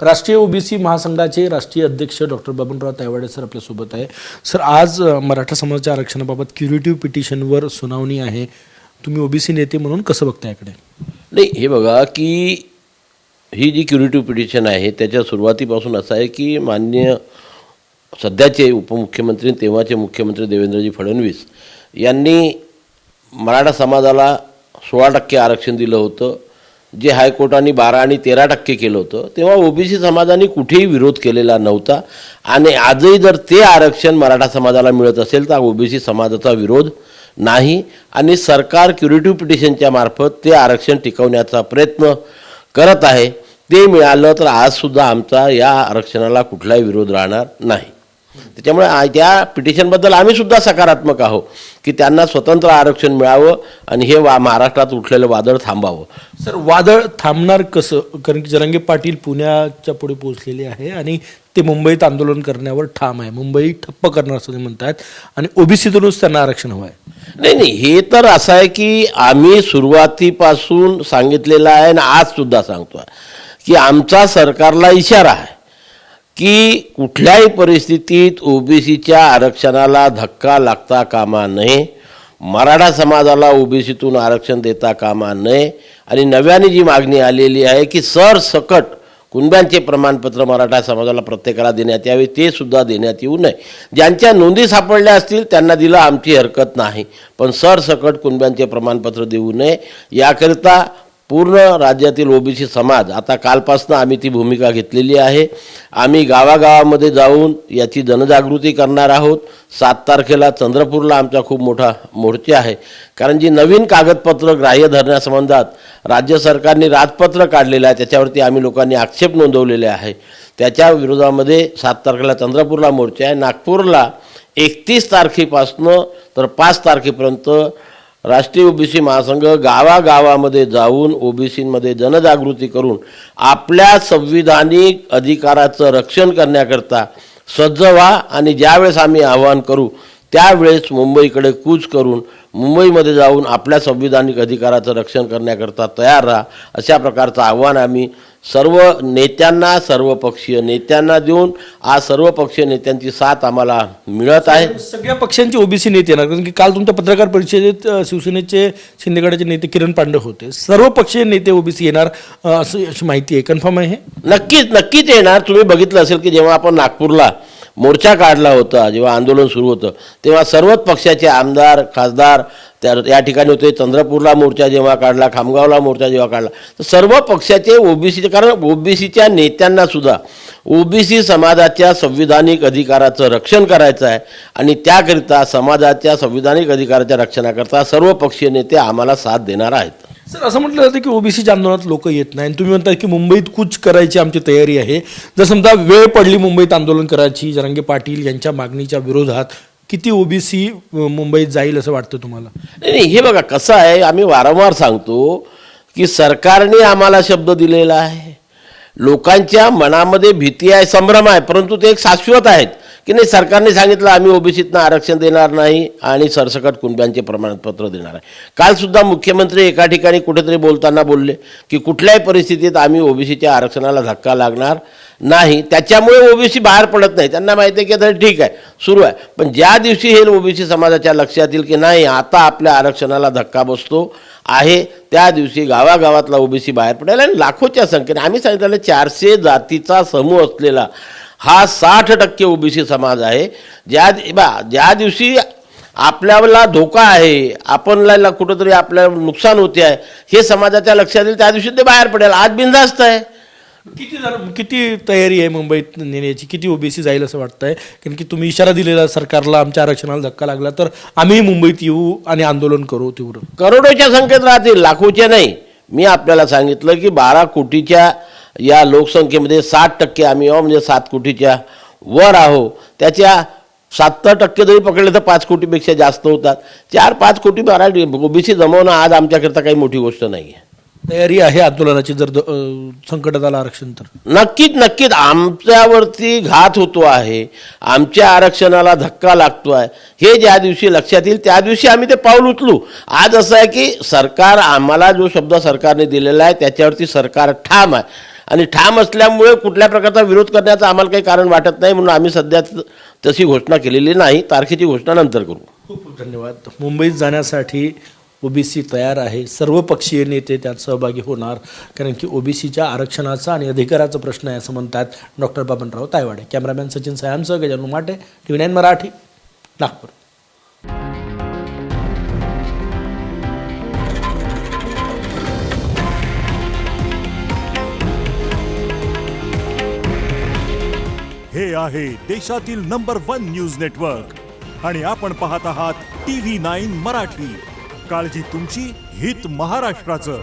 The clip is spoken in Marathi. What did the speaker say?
राष्ट्रीय ओबीसी महासंघाचे राष्ट्रीय अध्यक्ष डॉक्टर बबनराव तायवाडे सर आपल्यासोबत आहे. सर, आज मराठा समाजाच्या आरक्षणाबाबत क्युरेटिव्ह पिटिशनवर सुनावणी आहे. तुम्ही ओबीसी नेते म्हणून कसं बघता याकडे? नाही, हे बघा की ही जी क्युरेटिव्ह पिटिशन आहे त्याच्या सुरुवातीपासून असं आहे की माननीय सध्याचे उपमुख्यमंत्री तेव्हाचे मुख्यमंत्री देवेंद्रजी फडणवीस यांनी मराठा समाजाला 16% आरक्षण दिलं होतं, जे हायकोर्टाने 12 आणि 13% केलं होतं. तेव्हा ओबीसी समाजाने कुठेही विरोध केलेला नव्हता आणि आजही जर ते आरक्षण मराठा समाजाला मिळत असेल तर ओबीसी समाजाचा विरोध नाही आणि सरकार क्युरेटिव्ह पिटिशनच्या मार्फत ते आरक्षण टिकवण्याचा प्रयत्न करत आहे. ते मिळालं तर आजसुद्धा आमचा या आरक्षणाला कुठलाही विरोध राहणार नाही. त्याच्यामुळे त्या पिटिशनबद्दल आम्हीसुद्धा सकारात्मक आहोत की त्यांना स्वतंत्र आरक्षण मिळावं आणि हे महाराष्ट्रात उठलेलं वादळ थांबावं. सर, वादळ थांबणार कसं? कारण की जरांगे पाटील पुण्याच्या पुढे पोहोचलेले आहे आणि ते मुंबईत आंदोलन करण्यावर ठाम आहे. मुंबई ठप्प करणार असं ते म्हणतात आणि ओबीसीतूनच त्यांना आरक्षण हवं आहे. नाही, हे तर असं आहे की आम्ही सुरुवातीपासून सांगितलेलं आहे आणि आजसुद्धा सांगतो आहे की आमचा सरकारला इशारा आहे की कुठल्याही परिस्थितीत ओबीसीच्या आरक्षणाला धक्का लागता कामा नये, मराठा समाजाला ओबीसीतून आरक्षण देता कामा नये आणि नव्याने जी मागणी आलेली आहे की सरसकट कुणब्यांचे प्रमाणपत्र मराठा समाजाला प्रत्येकाला देण्यात यावे, ते सुद्धा देण्यात येऊ नये. ज्यांच्या नोंदी सापडल्या असतील त्यांना दिलं, आमची हरकत नाही, पण सरसकट कुणब्यांचे प्रमाणपत्र देऊ नये याकरिता पूर्ण राज्यातील ओबीसी समाज आता कालपासून आम्ही ती भूमिका घेतलेली आहे. आम्ही गावागावामध्ये जाऊन याची जनजागृती करणार आहोत. 7 तारखेला चंद्रपूरला आमचा खूप मोठा मोर्चा आहे, कारण जी नवीन कागदपत्र ग्राह्य धरण्यासंबंधात राज्य सरकारने राजपत्र काढलेलं आहे त्याच्यावरती आम्ही लोकांनी आक्षेप नोंदवलेले आहे. त्याच्या विरोधामध्ये 7 तारखेला चंद्रपूरला मोर्चा आहे. नागपूरला 31 तारखेपासून तर 5 तारखेपर्यंत राष्ट्रीय ओबीसी महासंघ गावागावामध्ये जाऊन ओबीसीमध्ये जनजागृती करून आपल्या संविधानिक अधिकाराचं रक्षण करण्याकरता सज्ज व्हा आणि ज्यावेळेस आम्ही आवाहन करू त्यावेळेस मुंबईकडे कूच करून मुंबईमध्ये जाऊन आपल्या संविधानिक अधिकाराचं रक्षण करण्याकरता तयार राहा, अशा प्रकारचं आव्हान आम्ही सर्व नेत्यांना, सर्वपक्षीय नेत्यांना देऊन आज सर्वपक्षीय नेत्यांची साथ आम्हाला मिळत आहे. सगळ्या पक्षांचे ओबीसी नेते येणार, कारण की काल तुमच्या पत्रकार परिषदेत शिवसेनेचे शिंदेगडाचे नेते किरण पांडे होते. सर्व पक्षीय नेते ओबीसी येणार अशी माहिती आहे. कन्फर्म आहे हे? नक्कीच येणार. तुम्ही बघितलं असेल की जेव्हा आपण नागपूरला मोर्चा काढला होता, जेव्हा आंदोलन सुरू होतं तेव्हा सर्वच पक्षाचे आमदार खासदार या ठिकाणी होते. चंद्रपूरला मोर्चा जेव्हा काढला, खामगावला मोर्चा जेव्हा काढला, तर सर्व पक्षाचे ओबीसीचे, कारण ओबीसीच्या नेत्यांना सुद्धा ओबीसी समाजाच्या संविधानिक अधिकाराचं रक्षण करायचं आहे आणि त्याकरिता समाजाच्या संविधानिक अधिकाराच्या रक्षणाकरता सर्व पक्षीय नेते आम्हाला साथ देणार आहेत. सर, असं म्हटलं जातं की ओबीसीच्या आंदोलनात लोक येत नाही. तुम्ही म्हणता की मुंबईत कूच करायची आमची तयारी आहे. जर समजा वेळ पडली मुंबईत आंदोलन करायची जरांगे पाटील यांच्या मागणीच्या विरोधात, किती ओबीसी मुंबईत जाईल असं वाटतं तुम्हाला? नाही, हे बघा कसं आहे, आम्ही वारंवार सांगतो की सरकारने आम्हाला शब्द दिलेला आहे. लोकांच्या मनामध्ये भीती आहे, संभ्रम आहे, परंतु ते एक शाश्वत आहेत की नाही, सरकारने सांगितलं आम्ही ओबीसीतनं आरक्षण देणार नाही आणि सरसकट कुणब्यांचे प्रमाणपत्र देणार आहे. कालसुद्धा मुख्यमंत्री एका ठिकाणी कुठेतरी बोलताना बोलले की कुठल्याही परिस्थितीत आम्ही ओबीसीच्या आरक्षणाला धक्का लागणार नाही. त्याच्यामुळे ओबीसी बाहेर पडत नाही. त्यांना माहिती आहे की तर ठीक आहे, सुरू आहे, पण ज्या दिवशी हे ओबीसी समाजाच्या लक्षात येईल की नाही आता आपल्या आरक्षणाला धक्का बसतो आहे, त्या दिवशी गावागावातला ओबीसी बाहेर पडेल आणि लाखोच्या संख्येने, आम्ही सांगितलं 400 जातीचा समूह असलेला हा 60% ओबीसी समाज आहे. ज्या दिवशी आपल्याला धोका आहे, आपणला कुठंतरी आपल्याला नुकसान होते आहे, हे समाजाच्या लक्षात येईल, त्या दिवशी ते बाहेर पडेल. आज बिनधास्त आहे. किती तयारी आहे मुंबईत नेण्याची? किती ओबीसी जाईल असं वाटतंय? कारण की तुम्ही इशारा दिलेला सरकारला, आमच्या आरक्षणाला धक्का लागला तर आम्ही मुंबईत येऊ आणि आंदोलन करू तीव्र. करोडोच्या संख्येत राहतील, लाखोच्या नाही. मी आपल्याला सांगितलं की 12 कोटीच्या या लोकसंख्येमध्ये 60% आम्ही आहो, म्हणजे 7 कोटीच्या वर आहो. त्याच्या 70% जरी पकडले तर 5 कोटीपेक्षा जास्त होतात. 4-5 कोटी मराठी ओबीसी जमवणं आज आमच्याकरता काही मोठी गोष्ट नाही आहे. तयारी आहे आंदोलनाची जर संकटात आलं आरक्षण तर? नक्कीच आमच्यावरती घात होतो आहे, आमच्या आरक्षणाला धक्का लागतो आहे, हे ज्या दिवशी लक्षात येईल त्या दिवशी आम्ही ते पाऊल उचलू. आज असं आहे की सरकार, आम्हाला जो शब्द सरकारने दिलेला आहे त्याच्यावरती सरकार ठाम आहे आणि ठाम असल्यामुळे कुठल्या प्रकारचा विरोध करण्याचं आम्हाला काही कारण वाटत नाही, म्हणून आम्ही सध्या तशी घोषणा केलेली नाही. तारखेची घोषणा नंतर करू. खूप खूप धन्यवाद. मुंबईत जाण्यासाठी ओबीसी तयार आहे, सर्वपक्षीय नेते त्यात सहभागी होणार, कारण की ओबीसीच्या आरक्षणाचा आणि अधिकाराचा प्रश्न आहे असं म्हणतात डॉक्टर बाबनराव तायवाडे. कॅमेरामॅन सचिन सयामसह गजानन माटे, TV9 मराठी, नागपूर. हे आहे देशातील नंबर 1 न्यूज नेटवर्क आणि आपण पाहत आहात TV9 मराठी. काळजी तुमची, हित महाराष्ट्राचं.